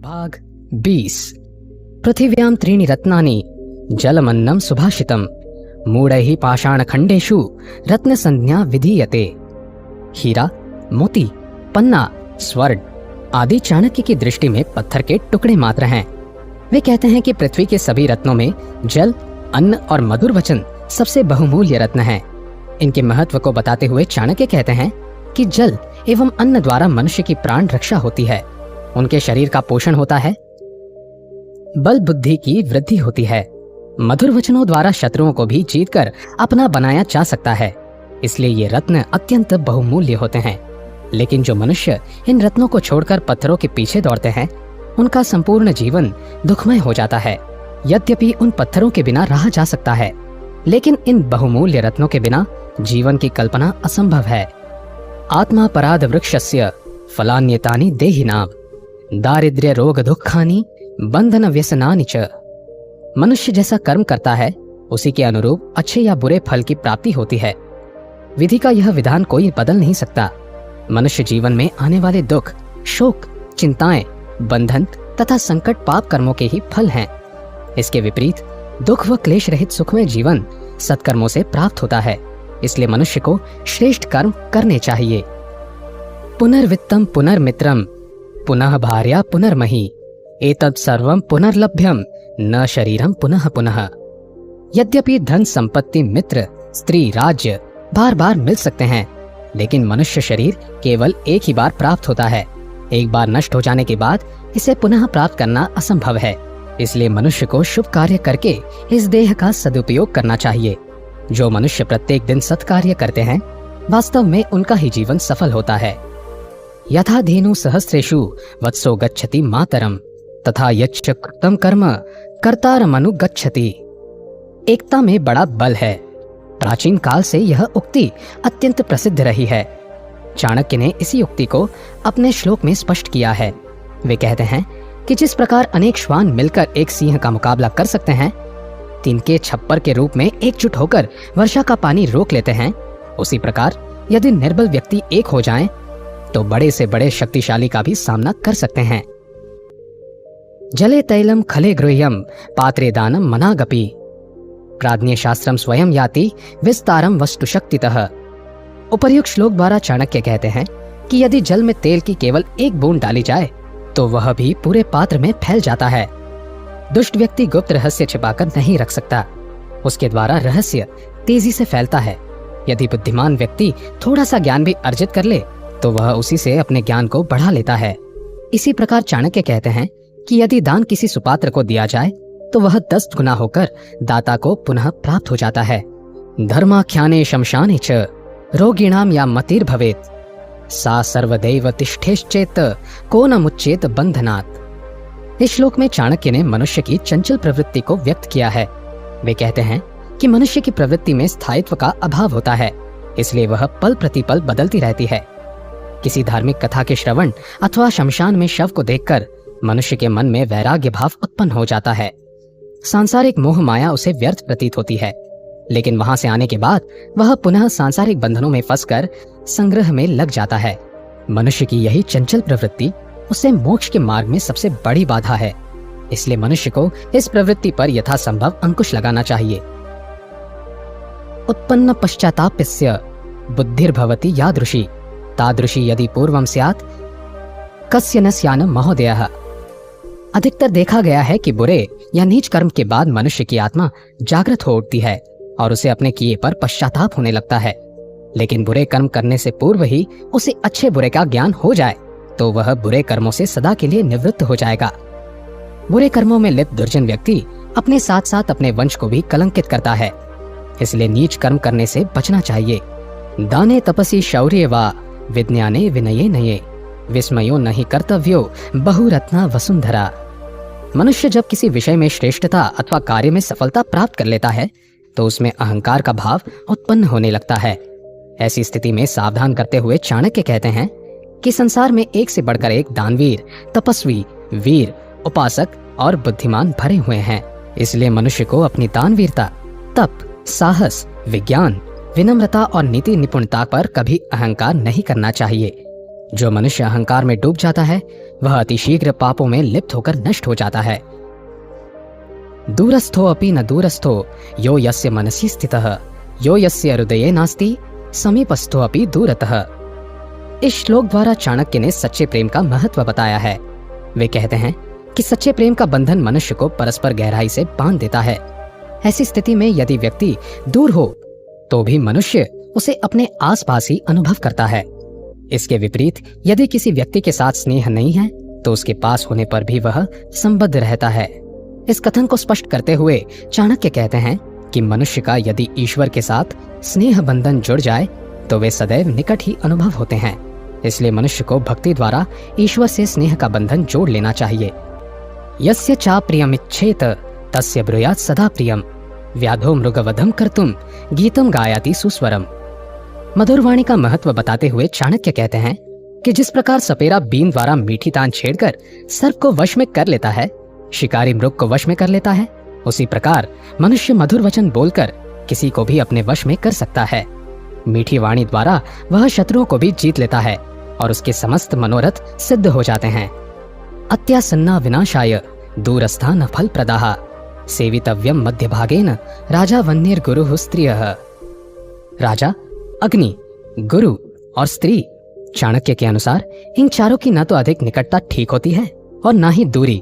भाग 20। पृथिव्यां त्रीणि रत्नानि जलमन्नं सुभाषितं मूढ़ैः पाषाणखण्डेषु रत्नसंज्ञा विधीयते। हीरा, मोती, पन्ना, स्वर्ण आदि चाणक्य की दृष्टि में पत्थर के टुकड़े मात्र हैं। वे कहते हैं कि पृथ्वी के सभी रत्नों में जल, अन्न और मधुर वचन सबसे बहुमूल्य रत्न हैं। इनके महत्व को बताते हुए चाणक्य कहते हैं कि जल एवं अन्न द्वारा मनुष्य की प्राण रक्षा होती है, उनके शरीर का पोषण होता है, बल बुद्धि की वृद्धि होती है, मधुर वचनों द्वारा शत्रुओं को भी जीतकर अपना बनाया जा सकता है। इसलिए ये रत्न अत्यंत बहुमूल्य होते हैं। लेकिन जो मनुष्य इन रत्नों को छोड़कर पत्थरों के पीछे दौड़ते हैं, उनका संपूर्ण जीवन दुखमय हो जाता है। यद्यपि उन पत्थरों के बिना रहा जा सकता है, लेकिन इन बहुमूल्य रत्नों के बिना जीवन की कल्पना असंभव है। आत्मा पराद वृक्षस्य फलान्यतानि देहिनाम दारिद्र्य रोग दुखानि बंधन व्यसनानि च। मनुष्य जैसा कर्म करता है उसी के अनुरूप अच्छे या बुरे फल की प्राप्ति होती है। विधि का यह विधान कोई बदल नहीं सकता। मनुष्य जीवन में आने वाले दुख, शोक, चिंताएं, बंधन तथा संकट पाप कर्मों के ही फल हैं। इसके विपरीत दुख व क्लेश रहित सुखमय जीवन सत्कर्मों से प्राप्त होता है। इसलिए मनुष्य को श्रेष्ठ कर्म करने चाहिए। पुनर्वित्तम पुनर्मित्रम पुनः भार्या पुनर्मही एतत् सर्वं पुनर्लभ्यम न शरीरम पुनः पुनः। यद्यपि धन, संपत्ति, मित्र, स्त्री, राज्य बार बार मिल सकते हैं, लेकिन मनुष्य शरीर केवल एक ही बार प्राप्त होता है। एक बार नष्ट हो जाने के बाद इसे पुनः प्राप्त करना असंभव है। इसलिए मनुष्य को शुभ कार्य करके इस देह का सदुपयोग करना चाहिए। जो मनुष्य प्रत्येक दिन सत्कार्य करते हैं, वास्तव में उनका ही जीवन सफल होता है। यथा धेनु सहस्रेषु वत्सो गच्छति मातरम तथा यच्च कृतं कर्म कर्तारमनुगच्छति। एकता में बड़ा बल है। प्राचीन काल से यह उक्ति अत्यंत प्रसिद्ध रही है। चाणक्य ने इसी उक्ति को अपने श्लोक में स्पष्ट किया है। वे कहते हैं कि जिस प्रकार अनेक श्वान मिलकर एक सिंह का मुकाबला कर सकते हैं, तिनके छप्पर के रूप में एकजुट होकर वर्षा का पानी रोक लेते हैं, उसी प्रकार यदि निर्बल व्यक्ति एक हो जाएं, तो बड़े से बड़े शक्तिशाली का भी सामना कर सकते हैं। जले तैलम खले गृह्यम पात्रे दानम मनागपि प्राज्ञ शास्त्रम स्वयं याति विस्तारम वस्तु शक्तितः। उपर्युक्त श्लोक द्वारा चाणक्य कहते हैं कि यदि जल में तेल की केवल एक बूंद डाली जाए तो वह भी पूरे पात्र में फैल जाता है। दुष्ट व्यक्ति गुप्त रहस्य छिपाकर नहीं रख सकता, उसके द्वारा रहस्य तेजी से फैलता है। यदि बुद्धिमान व्यक्ति थोड़ा सा ज्ञान भी अर्जित कर ले तो वह उसी से अपने ज्ञान को बढ़ा लेता है। इसी प्रकार चाणक्य कहते हैं कि यदि दान किसी सुपात्र को दिया जाए तो वह 10 गुना होकर दाता को पुनः प्राप्त हो जाता है। धर्माख्याने शमशाने च रोगिणाम या मतिर् भवेत् सा सर्वदैव तिष्ठेश्चेत को न मुच्चेत बंधनात्। इस श्लोक में चाणक्य ने मनुष्य की चंचल प्रवृत्ति को व्यक्त किया है। वे कहते हैं कि मनुष्य की प्रवृत्ति में स्थायित्व का अभाव होता है, इसलिए वह पल प्रतिपल बदलती रहती है। किसी धार्मिक कथा के श्रवण अथवा शमशान में शव को देखकर मनुष्य के मन में वैराग्य भाव उत्पन्न हो जाता है। सांसारिक मोह माया उसे व्यर्थ प्रतीत होती है, लेकिन वहां से आने के बाद वह पुनः सांसारिक बंधनों में फंसकर संग्रह में लग जाता है। मनुष्य की यही चंचल प्रवृत्ति उसे मोक्ष के मार्ग में सबसे बड़ी बाधा है। इसलिए मनुष्य को इस प्रवृत्ति पर यथासंभव अंकुश लगाना चाहिए। उत्पन्न पश्चातापस्य बुद्धिर्भवति यादृशी तादृशी यदि पूर्वम स्यात् कस्य न स्यान महोदयः। अधिकतर देखा गया है कि बुरे या नीच कर्म के बाद मनुष्य की आत्मा जागृत हो उठती है और उसे अपने किए पर पश्चाताप होने लगता है। लेकिन बुरे कर्म करने से पूर्व ही उसे अच्छे बुरे का ज्ञान हो जाए तो वह बुरे कर्मों से सदा के लिए निवृत्त हो जाएगा। बुरे कर्मों में लिप्त दुर्जन व्यक्ति अपने साथ साथ अपने वंश को भी कलंकित करता है। इसलिए नीच कर्म करने से बचना चाहिए। दाने तपसी शौर्ये वा विज्ञाने विनये नये विस्मयो नहीं कर्तव्यो बहुरत्ना वसुंधरा। मनुष्य जब किसी विषय में श्रेष्ठता अथवा कार्य में सफलता प्राप्त कर लेता है तो उसमें अहंकार का भाव उत्पन्न होने लगता है। ऐसी स्थिति में सावधान करते हुए चाणक्य कहते हैं कि संसार में एक से बढ़कर एक दानवीर, तपस्वी, वीर, उपासक और बुद्धिमान भरे हुए हैं। इसलिए मनुष्य को अपनी दानवीरता, तप, साहस, विज्ञान, विनम्रता और नीति निपुणता पर कभी अहंकार नहीं करना चाहिए। जो मनुष्य अहंकार में डूब जाता है वह अतिशीघ्र पापों में लिप्त होकर नष्ट हो जाता है। दूरस्थो अपि न दूरस्थो यो यस्य मनसि स्थितः यो यस्य हृदये नास्ति समीपस्थो अपि दूरतः। इस श्लोक द्वारा चाणक्य ने सच्चे प्रेम का महत्व बताया है। वे कहते हैं कि सच्चे प्रेम का बंधन मनुष्य को परस्पर गहराई से बांध देता है। ऐसी स्थिति में यदि व्यक्ति दूर हो तो भी मनुष्य उसे अपने आसपास ही अनुभव करता है। इसके विपरीत यदि किसी व्यक्ति के साथ स्नेह नहीं है तो उसके पास होने पर भी वह संबद्ध रहता है। इस कथन को स्पष्ट करते हुए चाणक्य कहते हैं कि मनुष्य का यदि ईश्वर के साथ स्नेह बंधन जुड़ जाए तो वे सदैव निकट ही अनुभव होते हैं। इसलिए मनुष्य को भक्ति द्वारा ईश्वर से स्नेह का बंधन जोड़ लेना चाहिए। यस्य चा प्रियमिच्छेत तस्य ब्रूयात् सदा प्रियम व्याधो मृगवधम कर्तुम गीतम गायाति सुस्वरम। मधुर वाणी का महत्व बताते हुए चाणक्य कहते हैं कि जिस प्रकार सपेरा बीन द्वारा मीठी तान छेड़कर सर्प को वश में कर लेता है, शिकारी मृग को वश में कर लेता है, उसी प्रकार मनुष्य मधुर वचन बोलकर किसी को भी अपने वश में कर सकता है। मीठी वाणी द्वारा वह शत्रुओं को भी जीत लेता है और उसके समस्त मनोरथ सिद्ध हो जाते हैं। अत्यासन्ना विनाशाय दूरस्था न फल प्रदाः सेवितव्यम मध्य भागेन राजा वन्येर गुरु स्त्रियः। राजा, अग्नि, गुरु और स्त्री, चाणक्य के अनुसार इन चारों की न तो अधिक निकटता ठीक होती है और न ही दूरी,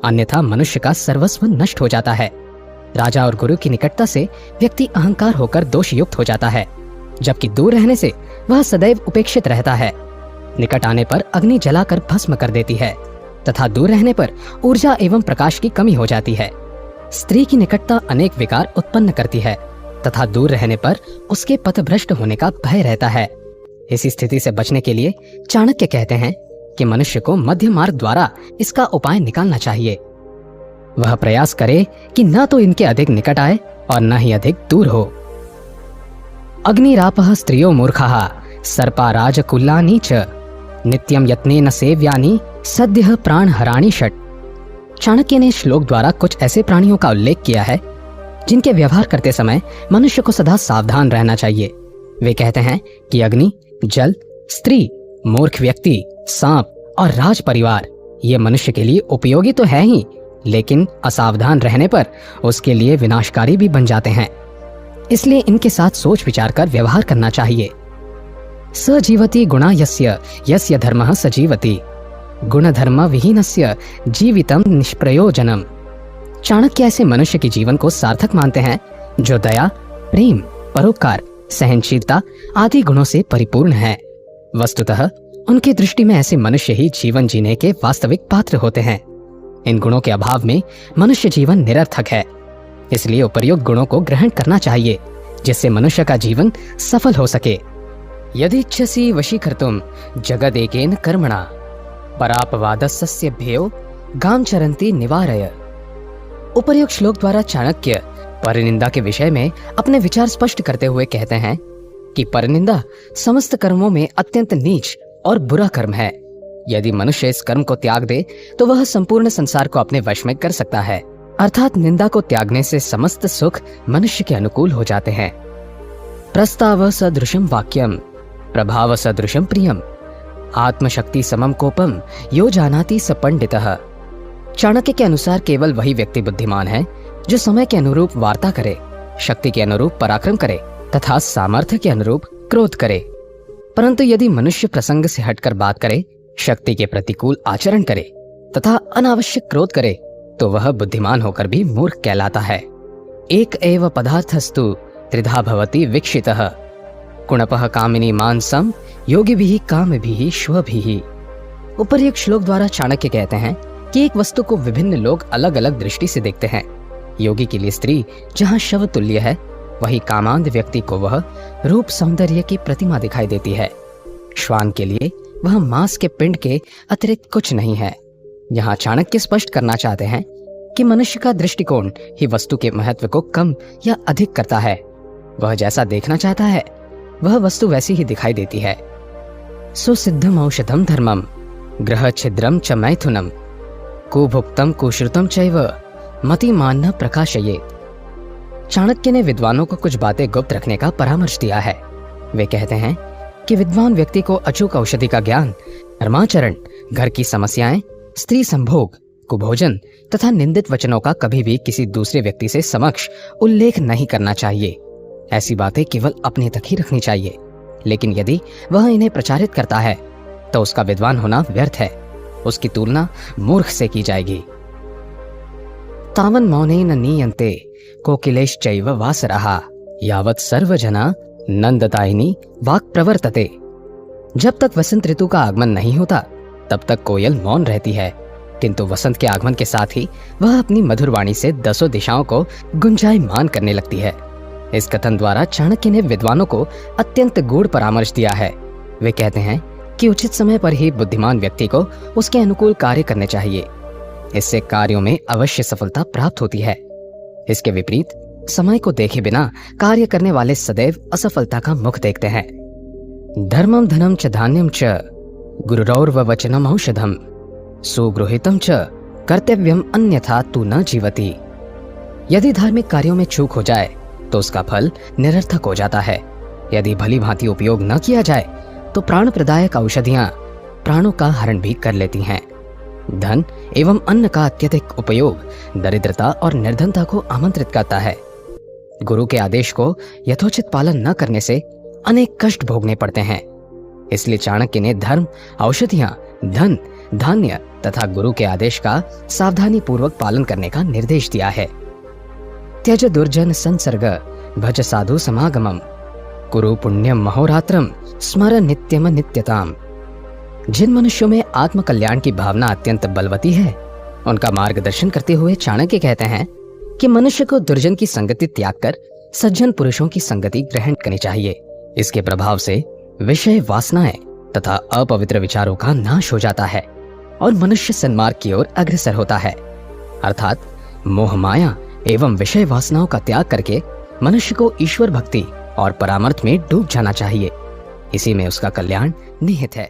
अन्यथा मनुष्य का सर्वस्व नष्ट हो जाता है। राजा और गुरु की निकटता से व्यक्ति अहंकार होकर दोष युक्त हो जाता है, जबकि दूर रहने से वह सदैव उपेक्षित रहता है। निकट आने पर अग्नि जलाकर भस्म कर देती है तथा दूर रहने पर ऊर्जा एवं प्रकाश की कमी हो जाती है। स्त्री की निकटता अनेक विकार उत्पन्न करती है तथा दूर रहने पर उसके पथभ्रष्ट होने का भय रहता है। इसी स्थिति से बचने के लिए चाणक्य कहते हैं कि मनुष्य को मध्य मार्ग द्वारा इसका उपाय निकालना चाहिए। वह प्रयास करे कि न तो इनके अधिक निकट आए और न ही अधिक दूर हो। अग्निरापः स्त्रियो मूर्खाः सर्पाराजकुल्लानि च नित्यम यत्नेन सेव्यानि सद्यः प्राणहराणि षट्। चाणक्य ने श्लोक द्वारा कुछ ऐसे प्राणियों का उल्लेख किया है जिनके व्यवहार करते समय मनुष्य को सदा सावधान रहना चाहिए। वे कहते हैं कि अग्नि, जल, स्त्री, मूर्ख व्यक्ति, सांप और राज परिवार ये मनुष्य के लिए उपयोगी तो है ही, लेकिन असावधान रहने पर उसके लिए विनाशकारी भी बन जाते हैं। इसलिए इनके साथ सोच विचार कर व्यवहार करना चाहिए। स जीवति गुणा यस्य यस्य धर्मः स जीवति गुण धर्म विहीनस्य जीवितम निष्प्रयोजनम। चाणक्य ऐसे मनुष्य के जीवन को सार्थक मानते हैं जो दया, प्रेम, परोपकार, सहनशीलता आदि गुणों से परिपूर्ण है। वस्तुतः उनकी दृष्टि में ऐसे मनुष्य ही जीवन जीने के वास्तविक पात्र होते हैं। इन गुणों के अभाव में मनुष्य जीवन निरर्थक है। इसलिए उपर्युक्त गुणों को ग्रहण करना चाहिए जिससे मनुष्य का जीवन सफल हो सके। यदि इच्छसि वशीकर्तुं जगदेकेन कर्मणा परापवादस्य भ्यो गाम चरन्ति निवारय। उपर्युक्त श्लोक द्वारा चाणक्य परनिंदा के विषय में अपने विचार स्पष्ट करते हुए कहते हैं कि परनिंदा समस्त कर्मों में अत्यंत नीच और बुरा कर्म है। यदि मनुष्य इस कर्म को त्याग दे तो वह संपूर्ण संसार को अपने वश में कर सकता है। अर्थात निंदा को त्यागने से समस्त सुख मनुष्य के अनुकूल हो जाते हैं। प्रस्ताव सदृशम वाक्यम प्रभाव सदृशम प्रियम आत्मशक्ति समम कोपम यो जानाति स पंडितः। चाणक्य के अनुसार केवल वही व्यक्ति बुद्धिमान है जो समय के अनुरूप वार्ता करे, शक्ति के अनुरूप पराक्रम करे तथा सामर्थ्य के अनुरूप क्रोध करे। परंतु यदि मनुष्य प्रसंग से हटकर बात करे, शक्ति के प्रतिकूल आचरण करे तथा अनावश्यक क्रोध करे तो वह बुद्धिमान होकर भी मूर्ख कहलाता है। एक एव पदार्थस्तु त्रिधा भवति विक्षितः कुणपः कामिनी मानसम योगिभिः कामभिः श्वभिः। उपर्युक्त श्लोक द्वारा चाणक्य कहते हैं कि एक वस्तु को विभिन्न लोग अलग अलग दृष्टि से देखते हैं। योगी के लिए स्त्री जहाँ शव तुल्य है, वही कामांध व्यक्ति को वह रूप सौंदर्य की प्रतिमा दिखाई देती है। श्वान के लिए वह मांस के पिंड के अतिरिक्त कुछ नहीं है। यहाँ चाणक्य स्पष्ट करना चाहते हैं कि मनुष्य का दृष्टिकोण ही वस्तु के महत्व को कम या अधिक करता है। वह जैसा देखना चाहता है वह वस्तु वैसी ही दिखाई देती है। सुसिद्धम औषधम धर्मम ग्रह छिद्रम च मैथुनम कुभुक्तम कुश्रुतम चैव मतिमान न प्रकाशयेत्। चाणक्य ने विद्वानों को कुछ बातें गुप्त रखने का परामर्श दिया है। वे कहते हैं कि विद्वान व्यक्ति को अचूक औषधि का ज्ञान, धर्माचरण घर की समस्याएं, स्त्री संभोग, कुभोजन तथा निंदित वचनों का कभी भी किसी दूसरे व्यक्ति से समक्ष उल्लेख नहीं करना चाहिए। ऐसी बातें केवल अपने तक ही रखनी चाहिए, लेकिन यदि वह इन्हें प्रचारित करता है तो उसका विद्वान होना व्यर्थ है, उसकी तुलना मूर्ख से की जाएगी। तावन मौनेन नीयन्ते कोकिलेश्चैव वासरः यावत् सर्वजना नंदतायिनी वाक् प्रवर्तते। जब तक वसंत ऋतु का आगमन नहीं होता तब तक कोयल मौन रहती है, किंतु वसंत के आगमन के साथ ही वह अपनी मधुर वाणी से दसों दिशाओं को गुंजायमान करने लगती है। इस कथन द्वारा चाणक्य ने विद्वानों को अत्यंत गूढ़ परामर्श दिया है। वे कहते हैं कि उचित समय पर ही बुद्धिमान व्यक्ति को उसके अनुकूल कार्य करने चाहिए। इससे कार्यों में अवश्य सफलता प्राप्त होती है। इसके विपरीत समय को देखे बिना कार्य करने वाले सदैव असफलता का मुख देखते हैं। धर्मम धनम च धान्यम च गुरुरौर्व वचनम औषधम सुगृहीतम च कर्तव्यम अन्यथा तू न जीवति। यदि धार्मिक कार्यों में चूक हो जाए तो उसका फल निरर्थक हो जाता है। यदि भली भांति उपयोग न किया जाए तो प्राण प्रदायक औषधियां प्राणों का हरण भी कर लेती हैं। धन एवं अन्न का अत्यधिक उपयोग दरिद्रता और निर्धनता को आमंत्रित करता है। गुरु के आदेश को यथोचित पालन न करने से अनेक कष्ट भोगने पड़ते हैं। इसलिए चाणक्य ने धर्म, औषधियां, धन, धान्य तथा गुरु के आदेश का सावधानी पूर्वक पालन करने का निर्देश दिया है। त्यज दुर्जन संसर्ग भज साधु समागमम कुरु पुण्यम महोरात्रम स्मर नित्यम नित्यताम। जिन मनुष्यों में आत्म कल्याण की भावना अत्यंत बलवती है, उनका मार्गदर्शन करते हुए चाणक्य कहते हैं कि मनुष्य को दुर्जन की संगति त्याग कर सज्जन पुरुषों की संगति ग्रहण करनी चाहिए। इसके प्रभाव से विषय वासनाएं तथा अपवित्र विचारों का नाश हो जाता है और मनुष्य सन्मार्ग की ओर अग्रसर होता है। अर्थात मोह माया एवं विषय वासनाओं का त्याग करके मनुष्य को ईश्वर भक्ति और परामर्थ में डूब जाना चाहिए। इसी में उसका कल्याण निहित है।